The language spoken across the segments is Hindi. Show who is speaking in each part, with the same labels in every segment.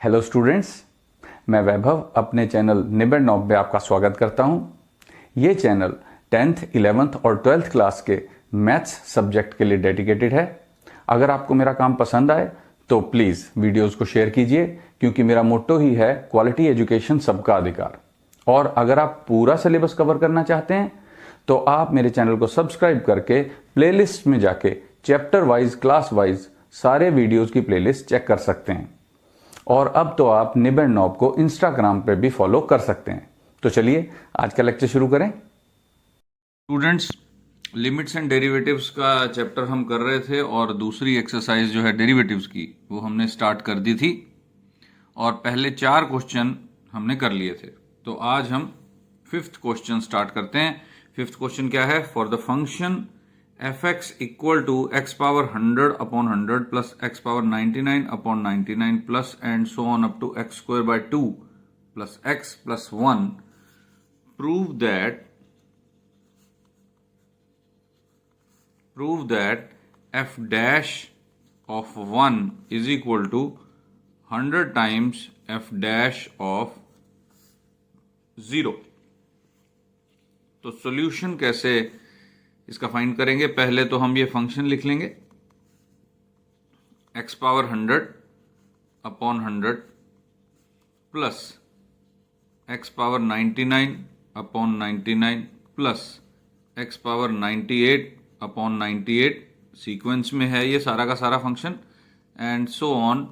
Speaker 1: हेलो स्टूडेंट्स, मैं वैभव अपने चैनल निबेड़ नॉब में आपका स्वागत करता हूं। ये चैनल 10th, 11th और 12th क्लास के मैथ्स सब्जेक्ट के लिए डेडिकेटेड है। अगर आपको मेरा काम पसंद आए तो प्लीज़ वीडियोस को शेयर कीजिए, क्योंकि मेरा मोट्टो ही है क्वालिटी एजुकेशन सबका अधिकार। और अगर आप पूरा सिलेबस कवर करना चाहते हैं तो आप मेरे चैनल को सब्सक्राइब करके प्लेलिस्ट में जाके चैप्टर वाइज, क्लास वाइज सारे वीडियोस की प्लेलिस्ट चेक कर सकते हैं। और अब तो आप निबेड़ नॉब को इंस्टाग्राम पे भी फॉलो कर सकते हैं। तो चलिए आज का लेक्चर शुरू करें।
Speaker 2: स्टूडेंट्स, लिमिट्स एंड डेरिवेटिव्स का चैप्टर हम कर रहे थे और दूसरी एक्सरसाइज जो है डेरिवेटिव्स की वो हमने स्टार्ट कर दी थी और पहले 4 क्वेश्चन हमने कर लिए थे। तो आज हम 5th क्वेश्चन स्टार्ट करते हैं। 5th क्वेश्चन क्या है? For the function f(x) equal to x power 100 upon 100 plus x power 99 upon 99 plus and so on up to x square by 2 plus x plus 1 prove that f dash of 1 is equal to 100 times f dash of 0। तो सॉल्यूशन कैसे इसका फाइंड करेंगे? पहले तो हम ये फंक्शन लिख लेंगे x power 100 upon 100 plus x power 99 upon 99 plus x power 98 upon 98, sequence में है ये सारा का सारा function, and so on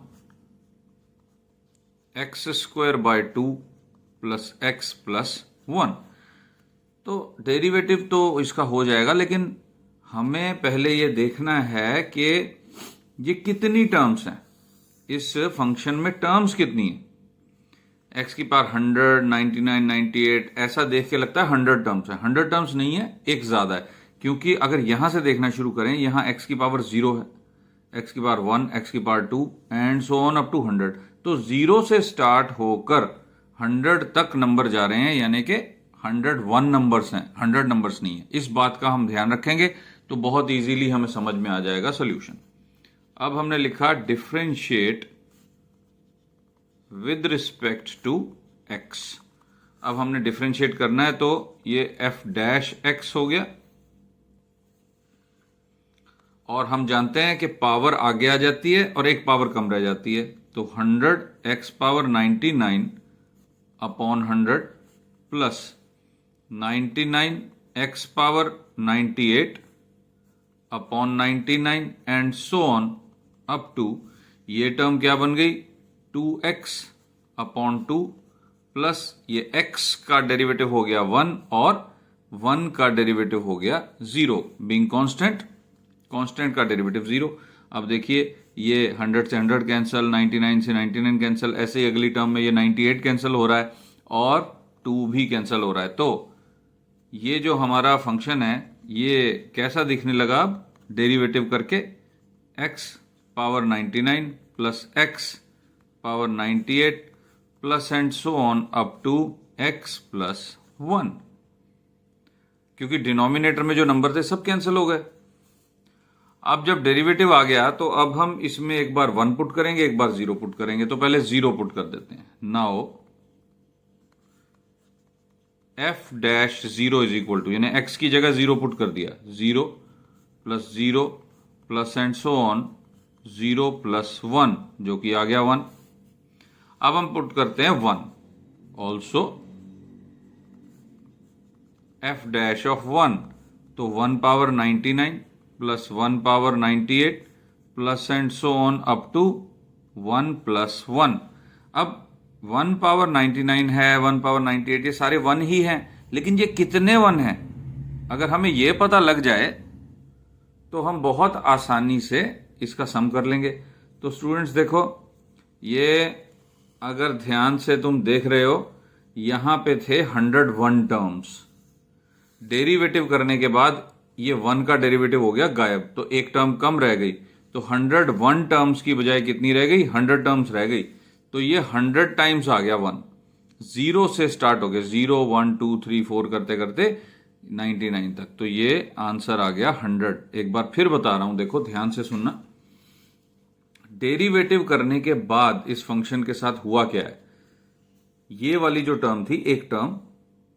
Speaker 2: x square by 2 plus x plus 1। तो डेरिवेटिव तो इसका हो जाएगा, लेकिन हमें पहले ये देखना है कि ये कितनी टर्म्स हैं, इस फंक्शन में टर्म्स कितनी है। x की पावर 100, 99, 98 ऐसा देख के लगता है 100 टर्म्स है। 100 टर्म्स नहीं है, एक ज्यादा है, क्योंकि अगर यहां से देखना शुरू करें, यहां x की पावर 0 है, x की पावर 1, x की power 2 and so on up to 100। तो 0 से स्टार्ट होकर 100 तक नंबर जा रहे हैं, यानी कि 101 नंबर्स हैं, 100 नंबर्स नहीं है। इस बात का हम ध्यान रखेंगे तो बहुत इजीली हमें समझ में आ जाएगा सॉल्यूशन। अब हमने लिखा differentiate with respect to x। अब हमने डिफरेंशिएट करना है, तो ये f डैश x हो गया, और हम जानते हैं कि पावर आगे आ जाती है और एक पावर कम रह जाती है। तो 100 x power 99 upon 100 plus 99 x power 98 upon 99 and so on up to, ये टर्म क्या बन गई? 2x अपॉन 2 प्लस ये x का डेरिवेटिव हो गया 1 और 1 का डेरिवेटिव हो गया 0, बीइंग कांस्टेंट, कांस्टेंट का डेरिवेटिव 0। अब देखिए ये 100 से 100 कैंसिल, 99 से 99 कैंसिल, ऐसे ही अगली टर्म में ये 98 कैंसिल हो रहा है और 2 भी कैंसिल हो रहा है। तो ये जो हमारा फंक्शन है ये कैसा दिखने लगा? अब डेरिवेटिव करके x power 99 plus x power 98 plus and so on up to x plus 1, क्योंकि डिनोमिनेटर में जो नंबर थे सब कैंसिल हो गए। अब जब डेरिवेटिव आ गया तो अब हम इसमें एक बार 1 पुट करेंगे, एक बार 0 पुट करेंगे। तो पहले 0 पुट कर देते हैं। Now f dash 0 is equal to, यानी x की जगह 0 पुट कर दिया, 0 plus 0 plus and so on 0 plus 1, जो कि आ गया 1। अब हम पुट करते हैं 1 ऑल्सो f डैश ऑफ 1, तो 1 power 99 plus 1 power 98 plus and so on up to 1 plus 1। अब 1 पावर 99 है, 1 पावर 98, ये सारे 1 ही हैं, लेकिन ये कितने 1 हैं अगर हमें ये पता लग जाए तो हम बहुत आसानी से इसका सम कर लेंगे। तो स्टूडेंट्स देखो, ये अगर ध्यान से तुम देख रहे हो, यहां पे थे 101 टर्म्स, डेरिवेटिव करने के बाद ये 1 का डेरिवेटिव हो गया गायब, तो एक टर्म कम रह गई। तो 101 टर्म्स की बजाय कितनी रह गई? 100 टर्म्स रह गई। तो ये 100 टाइम्स आ गया 1। 0 से स्टार्ट हो गया, 0, 1, 2, 3, 4 करते करते 99 तक। तो ये आंसर आ गया 100। एक बार फिर बता रहा हूं, देखो ध्यान से सुनना। डेरिवेटिव करने के बाद इस फंक्शन के साथ हुआ क्या है, ये वाली जो टर्म थी एक टर्म,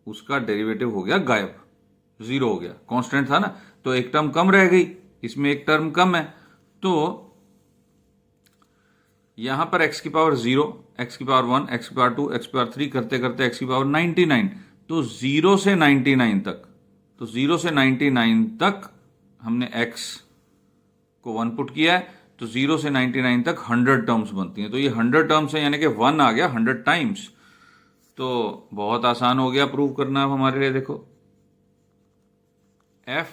Speaker 2: उसका डेरिवेटिव हो गया गायब, जीरो हो गया। कांस्टेंट था ना, तो एक टर्म कम रह गई, इसमें एक टर्म कम है, तो यहां पर x की पावर 0, x की पावर 1, x की पावर 2, x की पावर 3 करते करते x की पावर 99, तो 0 से 99 तक, तो 0 से 99 तक हमने x को 1 पुट किया है, तो 0 से 99 तक 100 टर्म्स बनती हैं। तो ये 100 टर्म्स है, यानी कि 1 आ गया 100 टाइम्स। तो बहुत आसान हो गया प्रूव करना अब हमारे लिए। देखो f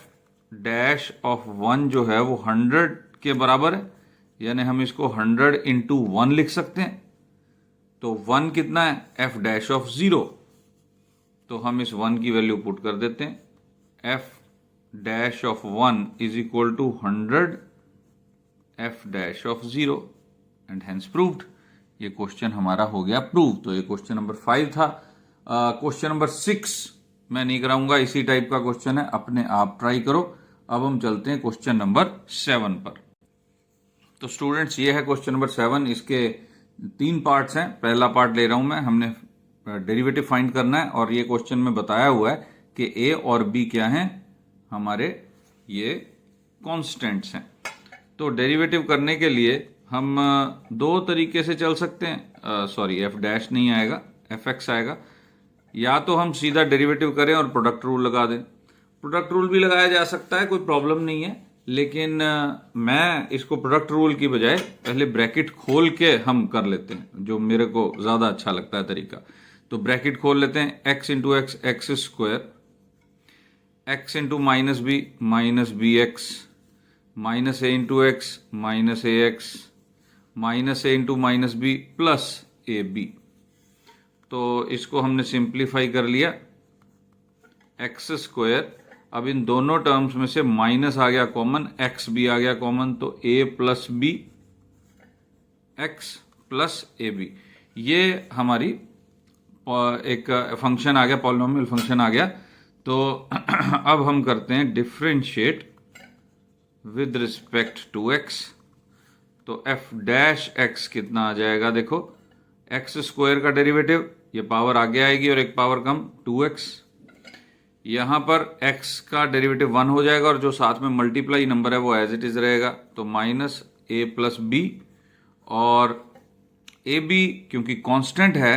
Speaker 2: डैश ऑफ 1 जो है वो 100 के बराबर है, यानी हम इसको 100 इंटू 1 लिख सकते हैं। तो 1 कितना है, f डैश ऑफ 0, तो हम इस 1 की वैल्यू पुट कर देते हैं। f dash of 1 is equal to 100 f dash of 0 and hence proved. ये क्वेश्चन हमारा हो गया प्रूव। तो ये क्वेश्चन नंबर 5 था। क्वेश्चन नंबर 6 मैं नहीं कराऊंगा, इसी टाइप का क्वेश्चन है, अपने आप ट्राई करो। अब हम चलते हैं क्वेश्चन नंबर 7 पर। तो स्टूडेंट्स ये है क्वेश्चन नंबर 7। इसके 3 पार्ट्स हैं। पहला पार्ट ले रहा हूं मैं, हमने डेरिवेटिव फाइंड करना है, और ये क्वेश्चन में बताया हुआ है कि ए और बी क्या हैं, हमारे ये कॉन्स्टेंट्स हैं। तो डेरिवेटिव करने के लिए हम 2 तरीके से चल सकते हैं। सॉरी, एफ डैश नहीं आएगा, एफ एक्स आएगा। या तो हम सीधा डेरिवेटिव करें और प्रोडक्ट रूल लगा दें। प्रोडक्ट रूल भी लगाया जा सकता है, कोई प्रॉब्लम नहीं है, लेकिन मैं इसको प्रोडक्ट रूल की बजाय पहले ब्रैकेट खोल के हम कर लेते हैं, जो मेरे को ज़्यादा अच्छा लगता है तरीका। तो ब्रैकेट खोल लेते हैं, x into x x square, x into minus b x, minus a into x minus a x, minus a into minus b plus a b. तो इसको हमने सिंप्लीफाई कर लिया, एक्स स्क्वायर। अब इन दोनों टर्म्स में से माइनस आ गया कॉमन, एक्स भी आ गया कॉमन, तो a plus b x plus a b. ये हमारी एक फंक्शन आ गया, पॉलिनोमियल फंक्शन आ गया। तो अब हम करते हैं differentiate with respect to x. तो एफ डैश एक्स कितना आ जाएगा, देखो एक्स स्क्वायर का डेरिवेटिव, ये पावर आगे आएगी और एक पावर कम 2x। यहां पर x का डेरिवेटिव 1 हो जाएगा, और जो साथ में मल्टीप्लाई नंबर है वो एज इट इज रहेगा, तो माइनस ए प्लस बी, और ए बी क्योंकि कांस्टेंट है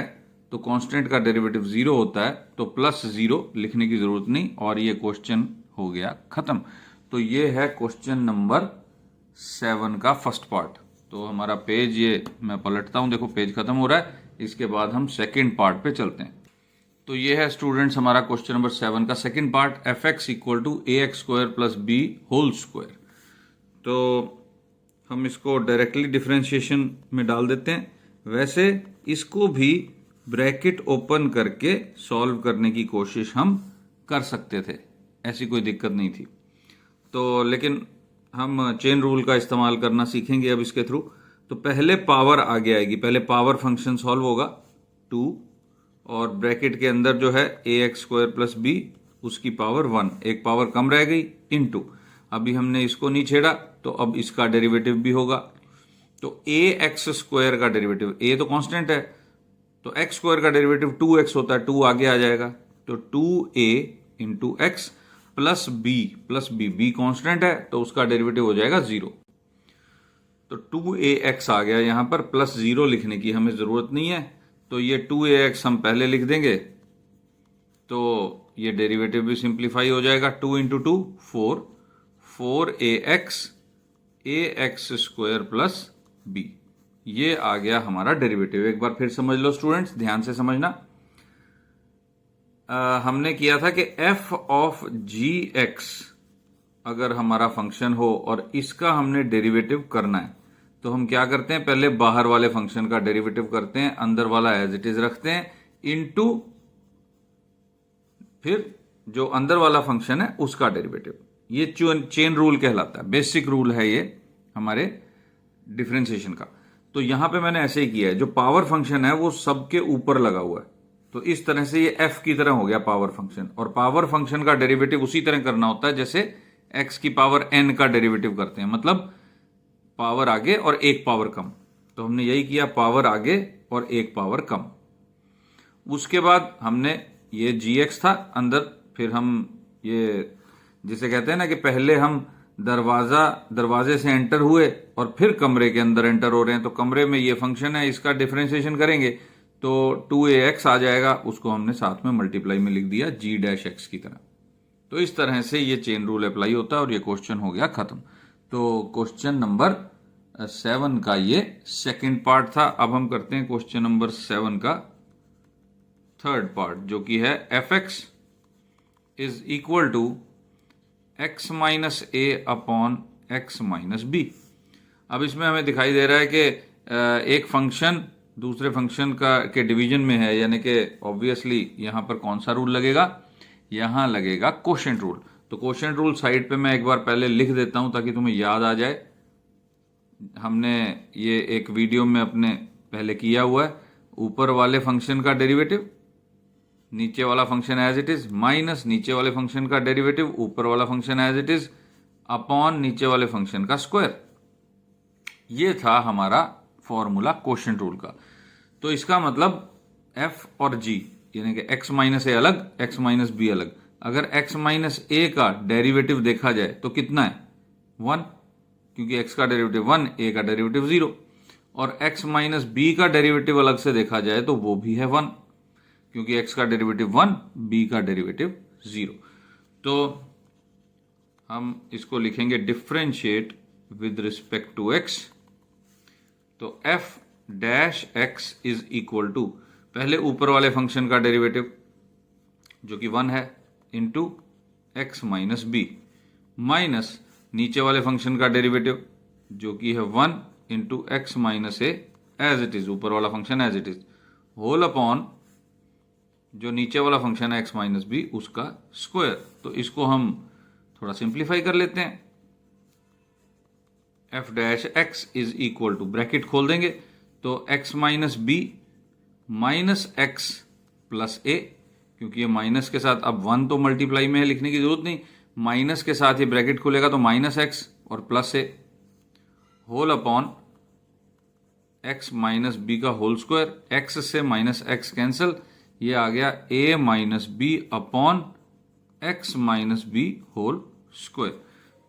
Speaker 2: तो कांस्टेंट का डेरिवेटिव 0 होता है, तो प्लस 0 लिखने की जरूरत नहीं, और ये क्वेश्चन हो गया खत्म। तो ये है क्वेश्चन नंबर 7 का फर्स्ट पार्ट। तो हमारा पेज ये मैं पलटता हूं, देखो पेज खत्म हो रहा है। इसके बाद हम सेकेंड पार्ट पे चलते हैं। तो ये है स्टूडेंट्स हमारा क्वेश्चन नंबर 7 का second part, f x equal to a x square plus b whole square. तो हम इसको डायरेक्टली डिफरेंशिएशन में डाल देते हैं। वैसे इसको भी ब्रैकेट ओपन करके सॉल्व करने की कोशिश हम कर सकते थे, ऐसी कोई दिक्कत नहीं थी। तो लेकिन हम चेन रूल का इस्तेमाल करना सीखेंगे अब इसके थ्रू। तो पहले पावर आगे आएगी, पहले पावर फंक्शन सॉल्व होगा 2, और ब्रैकेट के अंदर जो है ए एक्स स्क्वायर प्लस बी, उसकी पावर 1, एक पावर कम रह गई, इनटू अभी हमने इसको नहीं छेड़ा, तो अब इसका डेरिवेटिव भी होगा। तो ए एक्स स्क्वायर का डेरिवेटिव, ए तो कांस्टेंट है, तो एक्स स्क्वायर का डेरिवेटिव 2x होता है, 2 आगे आ जाएगा, तो 2a into x plus b, b constant है तो उसका डेरिवेटिव हो जाएगा 0। तो 2ax आ गया, यहां पर प्लस 0 लिखने की हमें जरूरत नहीं है, तो ये 2ax हम पहले लिख देंगे, तो ये डेरिवेटिव भी सिंप्लीफाई हो जाएगा। 2 into 2 4, 4ax, ax square plus b, ये आ गया हमारा डेरिवेटिव। एक बार फिर समझ लो स्टूडेंट्स, ध्यान से समझना। हमने किया था कि f ऑफ जी एक्स अगर हमारा फंक्शन हो और इसका हमने डेरिवेटिव करना है, तो हम क्या करते हैं, पहले बाहर वाले फंक्शन का डेरिवेटिव करते हैं, अंदर वाला एज इट इज रखते हैं, इनटू फिर जो अंदर वाला फंक्शन है उसका डेरिवेटिव। ये चेन रूल कहलाता है, बेसिक रूल है ये हमारे डिफरेंशिएशन का। तो यहां पे मैंने ऐसे ही किया है, जो पावर फंक्शन है वो सबके ऊपर लगा हुआ है, तो इस तरह से ये f की तरह हो गया पावर फंक्शन। और पावर फंक्शन का डेरिवेटिव उसी तरह करना होता है जैसे x की पावर n का डेरिवेटिव करते हैं, मतलब पावर आगे और एक पावर कम। तो हमने यही किया, पावर आगे और एक पावर कम। उसके बाद हमने ये gx था अंदर, फिर हम ये जिसे कहते हैं ना कि पहले हम दरवाजे से एंटर हुए और फिर कमरे के अंदर एंटर हो रहे हैं, तो कमरे में ये फंक्शन है, इसका डिफरेंशिएशन करेंगे तो 2ax आ जाएगा, उसको हमने साथ में मल्टीप्लाई में लिख दिया g-x की तरह। तो इस तरह से ये चेन रूल अप्लाई होता है और ये क्वेश्चन हो गया खत्म। तो क्वेश्चन नंबर 7 का ये सेकंड पार्ट था। अब हम करते हैं क्वेश्चन नंबर 7 का थर्ड पार्ट, जो कि है fx is equal to x minus a upon x minus b. अब इसमें हमें दिखाई दे रहा है कि एक फंक्शन दूसरे फंक्शन के डिवीजन में है, यानी कि ऑब्वियसली यहां पर कौन सा रूल लगेगा, यहां लगेगा कोशेंट रूल। तो कोशेंट रूल साइड पे मैं एक बार पहले लिख देता हूं ताकि तुम्हें याद आ जाए। हमने ये एक वीडियो में अपने पहले किया हुआ है। ऊपर वाले फंक्शन का डेरिवेटिव, नीचे वाला function as it is, minus नीचे वाले फंक्शन का डेरिवेटिव, ऊपर वाला function as it is, upon नीचे वाले फंक्शन का स्क्वायर। ये था हमारा फॉर्मूला कोशेंट रूल का। तो इसका मतलब f और g यानी कि x माइनस ए अलग, x माइनस बी अलग। अगर x माइनस ए का डेरिवेटिव देखा जाए तो कितना है, 1, क्योंकि x का डेरिवेटिव 1, a का डेरिवेटिव 0। और x माइनस बी का डेरिवेटिव अलग से देखा जाए तो वो भी है 1, क्योंकि x का डेरिवेटिव 1, b का डेरिवेटिव 0। तो हम इसको लिखेंगे differentiate with respect to x। तो f dash x is equal to पहले ऊपर वाले फंक्शन का डेरिवेटिव जो कि 1 है into x minus b, minus नीचे वाले फंक्शन का डेरिवेटिव जो कि है 1 into x minus a as it is, ऊपर वाला function as it is, whole upon जो नीचे वाला फंक्शन है एक्स माइनस बी उसका स्क्वायर। तो इसको हम थोड़ा सिंप्लीफाई कर लेते हैं। F dash x is equal to, bracket खोल देंगे तो x minus b minus x plus a, क्योंकि ये माइनस के साथ अब 1 तो मल्टीप्लाई में है, लिखने की जरूरत नहीं, माइनस के साथ ये ब्रैकेट खुलेगा तो माइनस एक्स और plus a, whole upon x minus b का होल स्क्वायर। एक्स से माइनस एक्स कैंसिल, ये आ गया a minus b upon x minus b whole square.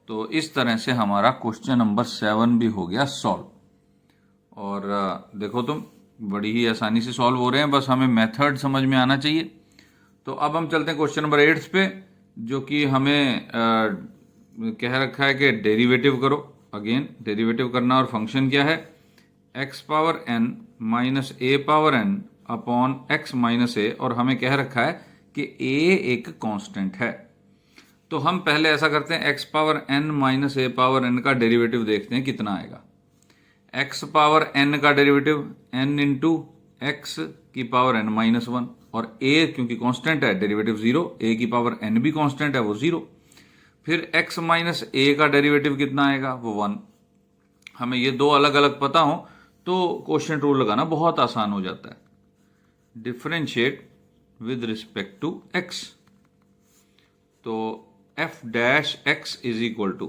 Speaker 2: तो इस तरह से हमारा क्वेश्चन नंबर 7 भी हो गया सॉल्व। और देखो तुम, बड़ी ही आसानी से सॉल्व हो रहे हैं, बस हमें मेथड समझ में आना चाहिए। तो अब हम चलते हैं क्वेश्चन नंबर 8 पे, जो कि हमें कह रखा है कि डेरिवेटिव करो। अगेन डेरिवेटिव करना, और फंक्शन क्या है, x power n minus a power n upon x minus a, और हमें कह रखा है कि ए एक कांस्टेंट है। तो हम पहले ऐसा करते हैं, x power n minus a power N का डेरिवेटिव देखते हैं कितना आएगा। एक्स पावर एन का डेरिवेटिव एन इंटू एक्स की पावर एन माइनस 1, और ए क्योंकि कांस्टेंट है डेरिवेटिव 0, ए की पावर एन भी कांस्टेंट है वो 0। फिर एक्स माइनस ए का डेरिवेटिव कितना आएगा, वो 1। हमें ये दो अलग अलग पता हो तो क्वोशिएंट रूल लगाना बहुत आसान हो जाता है। Differentiate with respect to x, तो f dash x is equal to,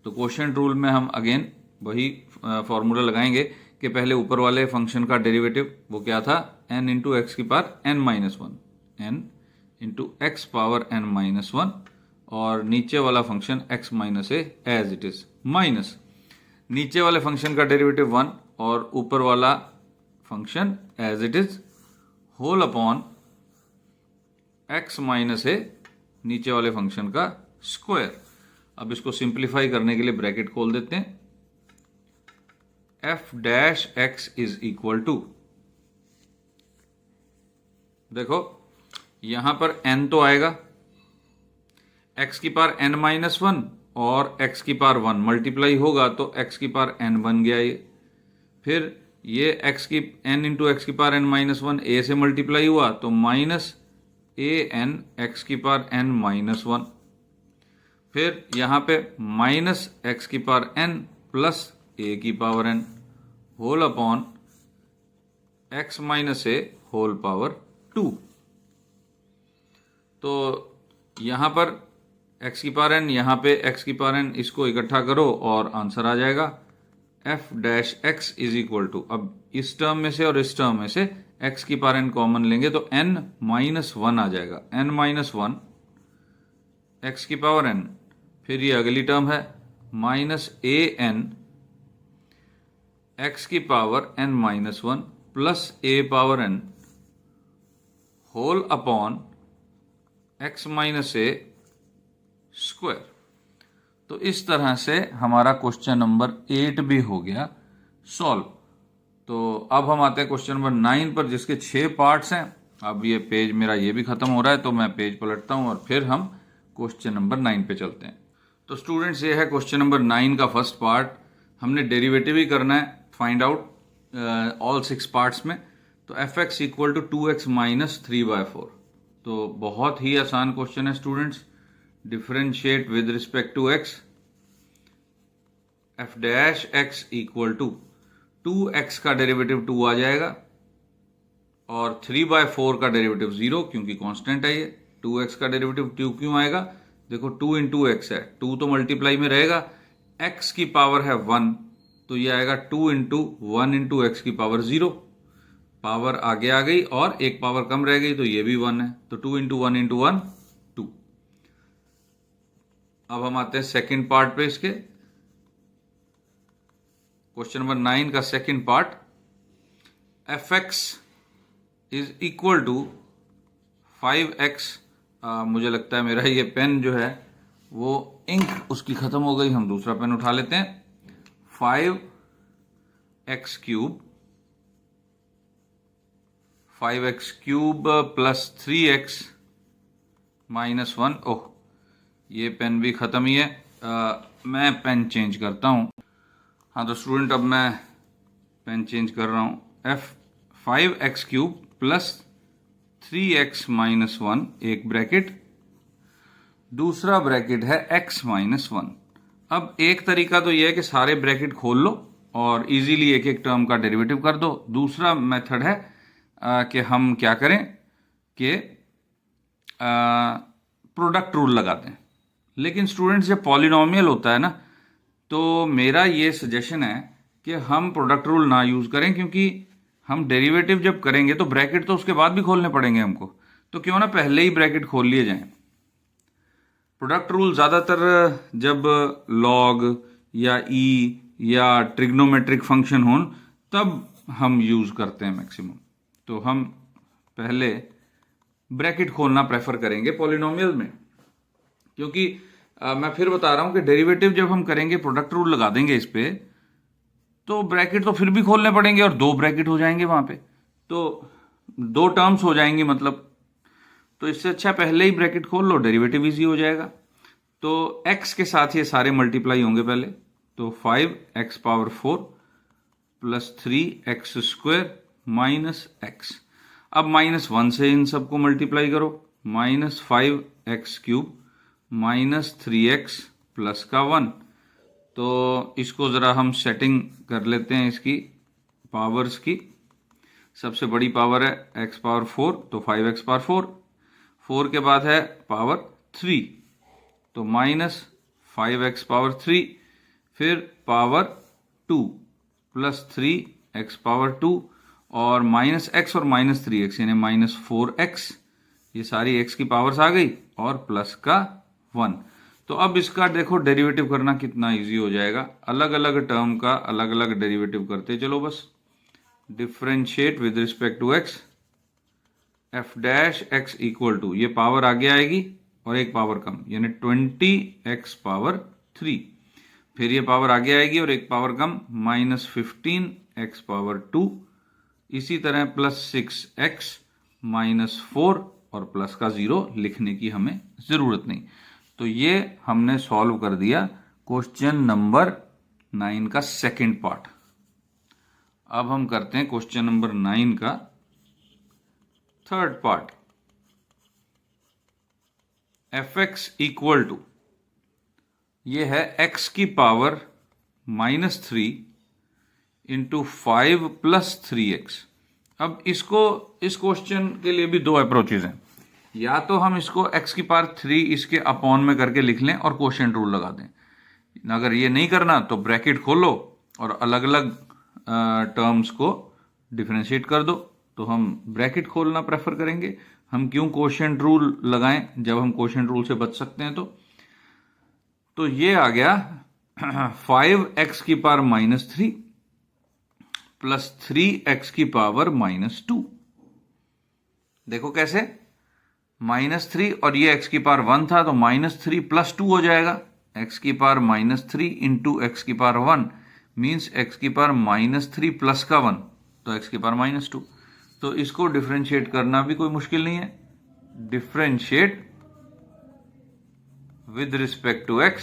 Speaker 2: तो क्वोशिएंट रूल में हम अगेन वही फॉर्मूला लगाएंगे कि पहले ऊपर वाले फंक्शन का डेरिवेटिव वो क्या था, n इंटू एक्स की power n minus 1, n into x power n minus 1, और नीचे वाला function x minus a as it is, minus नीचे वाले फंक्शन का डेरिवेटिव 1 और ऊपर वाला function as it is, whole upon x minus a नीचे वाले फंक्शन का स्क्वायर। अब इसको सिंप्लीफाई करने के लिए ब्रैकेट खोल देते हैं। F dash x is equal to, देखो यहां पर n तो आएगा, x की पावर n माइनस 1 और x की पावर 1 मल्टीप्लाई होगा तो x की पावर n बन गया ये। फिर ये x की n इंटू एक्स की पावर n माइनस 1 a से मल्टीप्लाई हुआ तो माइनस ए एन एक्स की पावर n माइनस 1। फिर यहां पे माइनस एक्स की पावर n प्लस ए की power n whole upon x minus a whole power 2। तो यहां पर x की पावर n, यहां पे x की पावर n, इसको इकट्ठा करो और आंसर आ जाएगा f dash x is equal to, अब इस टर्म में से और इस टर्म में से एक्स की पावर एन कॉमन लेंगे तो n माइनस वन आ जाएगा, n माइनस वन एक्स की पावर n, फिर ये अगली टर्म है माइनस ए एन एक्स की power n minus one plus a power n whole upon x minus a square. तो इस तरह से हमारा क्वेश्चन नंबर 8 भी हो गया सॉल्व। तो अब हम आते हैं क्वेश्चन नंबर 9 पर, जिसके 6 पार्ट्स हैं। अब ये पेज मेरा ये भी खत्म हो रहा है, तो मैं पेज पलटता हूं और फिर हम क्वेश्चन नंबर 9 पे चलते हैं। तो स्टूडेंट्स, ये है क्वेश्चन नंबर 9 का फर्स्ट पार्ट। हमने डेरिवेटिव ही करना है, फाइंड आउट ऑल 6 पार्ट्स में। तो f x equal to 2x minus 3/4। तो बहुत ही आसान क्वेश्चन है students. Differentiate with respect to x, f dash x equal to 2x का डेरिवेटिव 2 आ जाएगा और 3/4 का डेरिवेटिव 0, क्योंकि कांस्टेंट है ये। 2x का डेरिवेटिव 2 क्यों आएगा? देखो 2 इंटू एक्स है, 2 तो मल्टीप्लाई में रहेगा, x की पावर है 1, तो ये आएगा 2 इंटू 1 इंटू एक्स की पावर 0। पावर आगे आ गई और एक पावर कम रह गई, तो ये भी 1 है, तो 2 इंटू 1 इंटू 1 2। अब हम आते हैं सेकेंड पार्ट पे इसके। क्वेश्चन नंबर 9 का second part, f x is equal to 5x। मुझे लगता है मेरा ये पेन जो है वो इंक उसकी खत्म हो गई, हम दूसरा पेन उठा लेते हैं। 5x cube plus 3x minus 1। ओह, ये पेन भी खत्म ही है। मैं पेन चेंज करता हूं। हाँ तो स्टूडेंट, अब मैं पेन चेंज कर रहा हूं। 5x cube plus 3x minus 1 एक ब्रैकेट, दूसरा ब्रैकेट है x माइनस 1। अब एक तरीका तो यह है कि सारे ब्रैकेट खोल लो और इजीली एक एक टर्म का डेरिवेटिव कर दो। दूसरा मेथड है कि हम क्या करें कि प्रोडक्ट रूल लगा दें। लेकिन स्टूडेंट्स, जब पॉलिनोमियल होता है ना, तो मेरा ये सजेशन है कि हम प्रोडक्ट रूल ना यूज करें, क्योंकि हम डेरिवेटिव जब करेंगे तो ब्रैकेट तो उसके बाद भी खोलने पड़ेंगे हमको। तो क्यों ना पहले ही ब्रैकेट खोल लिए जाएं। प्रोडक्ट रूल ज्यादातर जब लॉग या ई या ट्रिग्नोमेट्रिक फंक्शन हो तब हम यूज करते हैं मैक्सिमम। तो हम पहले ब्रैकेट खोलना प्रेफर करेंगे पॉलिनोमियल में, क्योंकि मैं फिर बता रहा हूं कि डेरिवेटिव जब हम करेंगे, प्रोडक्ट रूल लगा देंगे इस पे, तो ब्रैकेट तो फिर भी खोलने पड़ेंगे और 2 ब्रैकेट हो जाएंगे वहां पे, तो 2 टर्म्स हो जाएंगी मतलब। तो इससे अच्छा पहले ही ब्रैकेट खोल लो, डेरिवेटिव इजी हो जाएगा। तो x के साथ ये सारे मल्टीप्लाई होंगे पहले, तो 5x power 4 plus 3x square minus x। अब -1 से इन सबको मल्टीप्लाई करो, minus 5x cube minus 3x plus का 1। तो इसको ज़रा हम सेटिंग कर लेते हैं इसकी पावर्स की। सबसे बड़ी पावर है x पावर 4, तो 5x पावर 4, 4 के बाद है पावर 3, तो माइनस 5x पावर 3, फिर पावर 2 प्लस 3x पावर 2 और माइनस x और माइनस 3x यानी माइनस 4x। ये सारी x की पावर्स आ गई और प्लस का 1। तो अब इसका देखो डेरिवेटिव करना कितना इजी हो जाएगा। अलग अलग टर्म का अलग अलग डेरिवेटिव करते चलो बस। Differentiate with respect to x, f dash x equal to, ये पावर आगे आएगी और एक पावर कम, यानी 20x पावर 3। फिर ये पावर आगे आएगी और एक पावर कम, माइनस 15x पावर 2। इसी तरह प्लस 6x माइनस 4 और प्लस का 0 लिखने की हमें जरूरत नहीं। तो ये हमने सॉल्व कर दिया क्वेश्चन नंबर 9 का सेकंड पार्ट। अब हम करते हैं क्वेश्चन नंबर 9 का third part. F x equal to, ये है x की पावर -3 इंटू 5 प्लस 3x। अब इसको, इस क्वेश्चन के लिए भी 2 अप्रोचेज हैं। या तो हम इसको x की पावर 3 इसके अपॉन में करके लिख लें और क्वोशिएंट रूल लगा दें। अगर ये नहीं करना तो ब्रैकेट खोलो और अलग अलग टर्म्स को डिफरेंशिएट कर दो। तो हम ब्रैकेट खोलना प्रेफर करेंगे। हम क्यों कोशेंट रूल लगाएं जब हम कोशेंट रूल से बच सकते हैं। तो ये आ गया 5x की पावर -3 प्लस 3x की पावर -2। देखो कैसे, -3 और ये x की पावर 1 था तो -3 + 2 हो जाएगा। x की पावर -3 इंटू x की पावर 1 मीन्स x की पावर -3 प्लस का 1 तो x की पावर -2। तो इसको डिफरेंशिएट करना भी कोई मुश्किल नहीं है। Differentiate with respect to x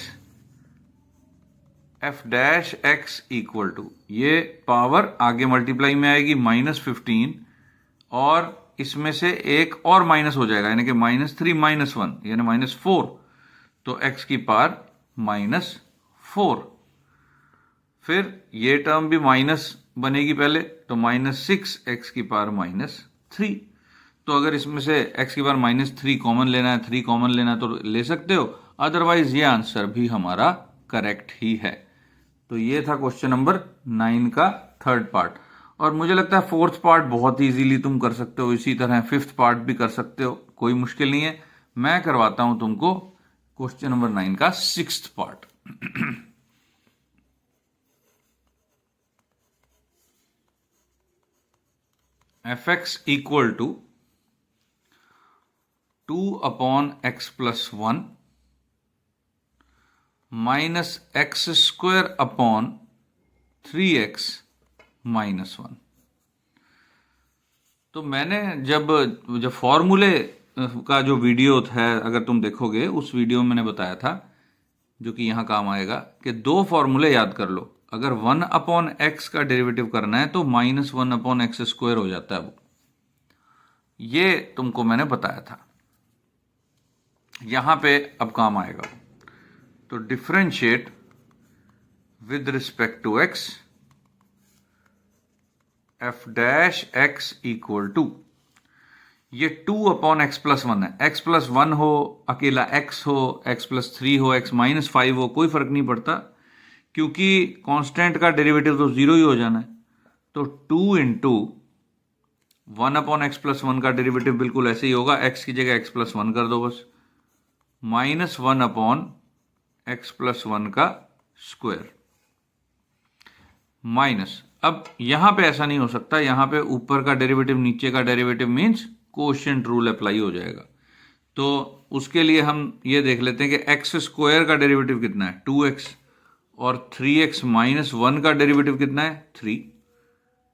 Speaker 2: f' equal to, ये पावर आगे मल्टीप्लाई में आएगी -15 और इसमें से एक और माइनस हो जाएगा यानी कि -3 -1 यानी -4 तो x की पावर -4। फिर ये टर्म भी माइनस बनेगी पहले तो -6x की पावर -3। तो अगर इसमें से x की पावर -3 कॉमन लेना है, 3 कॉमन लेना है तो ले सकते हो, अदरवाइज ये आंसर भी हमारा करेक्ट ही है। तो ये था क्वेश्चन नंबर 9 का थर्ड पार्ट। और मुझे लगता है फोर्थ पार्ट बहुत इजीली तुम कर सकते हो, इसी तरह फिफ्थ पार्ट भी कर सकते हो, कोई मुश्किल नहीं है। मैं करवाता हूं तुमको क्वेश्चन नंबर 9 का sixth part. fx equal to 2/x + 1 -x² 3x - 1। तो मैंने जब फॉर्मूले का जो वीडियो था अगर तुम देखोगे उस वीडियो में मैंने बताया था, जो कि यहां काम आएगा, कि दो फॉर्मूले याद कर लो। अगर 1/x का डेरिवेटिव करना है तो -1/x² हो जाता है वो, ये तुमको मैंने बताया था। यहां पे अब काम आएगा। तो differentiate with respect to x f' equal to, ये 2/x + 1 है। x + 1 हो, अकेला x हो, x + 3 हो, x - 5 हो, कोई फर्क नहीं पड़ता क्योंकि कांस्टेंट का डेरिवेटिव तो 0 ही हो जाना है। तो 2 × 1/x + 1 का डेरिवेटिव बिल्कुल ऐसे ही होगा, x की जगह x + 1 कर दो बस, -1/x + 1 का स्क्वायर माइनस। अब यहां पे ऐसा नहीं हो सकता, यहां पे ऊपर का डेरिवेटिव नीचे का derivative means quotient rule apply हो जाएगा। तो उसके लिए हम ये देख लेते हैं कि x² का डेरिवेटिव कितना है 2x और 3x - 1 का डेरिवेटिव कितना है 3,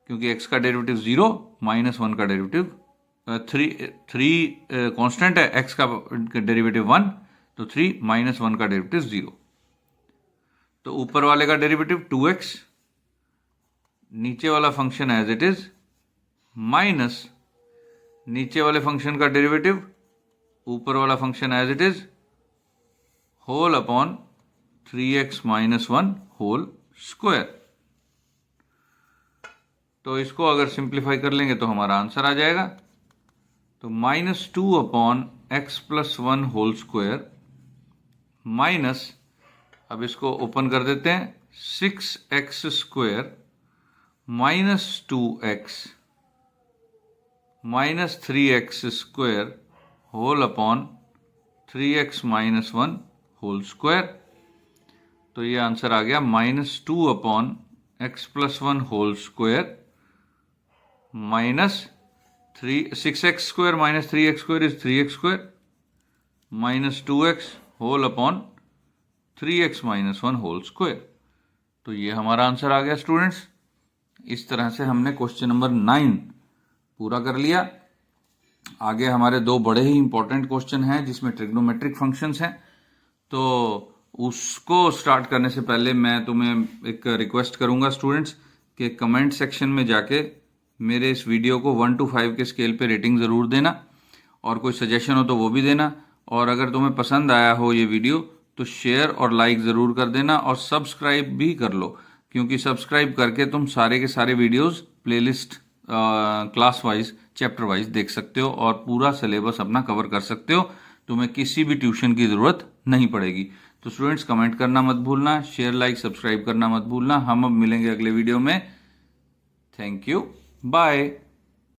Speaker 2: क्योंकि x का डेरिवेटिव 0 -1 का डेरिवेटिव 3 कांस्टेंट है, x का डेरिवेटिव 1 तो 3 -1 का डेरिवेटिव 0। तो ऊपर वाले का डेरिवेटिव 2x, नीचे वाला function as it is, minus नीचे वाले फंक्शन का डेरिवेटिव ऊपर वाला function as it is, whole upon 3x - 1 whole square. तो इसको अगर सिंप्लीफाई कर लेंगे तो हमारा आंसर आ जाएगा। तो -2/x + 1 होल स्क्वायर माइनस, अब इसको ओपन कर देते हैं, 6x² -2x -3x² whole upon 3x - 1 whole square. तो ये आंसर आ गया -2/x + 1 whole square minus 6x² - 3x² is 3x² -2x whole upon 3x - 1 whole square. तो ये हमारा आंसर आ गया स्टूडेंट्स। इस तरह से हमने क्वेश्चन नंबर 9 पूरा कर लिया। आगे हमारे दो बड़े ही इंपॉर्टेंट क्वेश्चन हैं जिसमें ट्रिग्नोमेट्रिक फंक्शंस हैं। तो उसको स्टार्ट करने से पहले मैं तुम्हें एक रिक्वेस्ट करूंगा स्टूडेंट्स कि कमेंट सेक्शन में जाके मेरे इस वीडियो को 1 to 5 के स्केल पे रेटिंग ज़रूर देना, और कोई सजेशन हो तो वो भी देना। और अगर तुम्हें पसंद आया हो ये वीडियो तो शेयर और लाइक ज़रूर कर देना, और सब्सक्राइब भी कर लो, क्योंकि सब्सक्राइब करके तुम सारे के सारे videos playlist class wise chapter wise देख सकते हो और पूरा सिलेबस अपना कवर कर सकते हो। तुम्हें किसी भी ट्यूशन की ज़रूरत नहीं पड़ेगी। तो स्टूडेंट्स कमेंट करना मत भूलना, शेयर लाइक सब्सक्राइब करना मत भूलना। हम अब मिलेंगे अगले वीडियो में। Thank you, bye.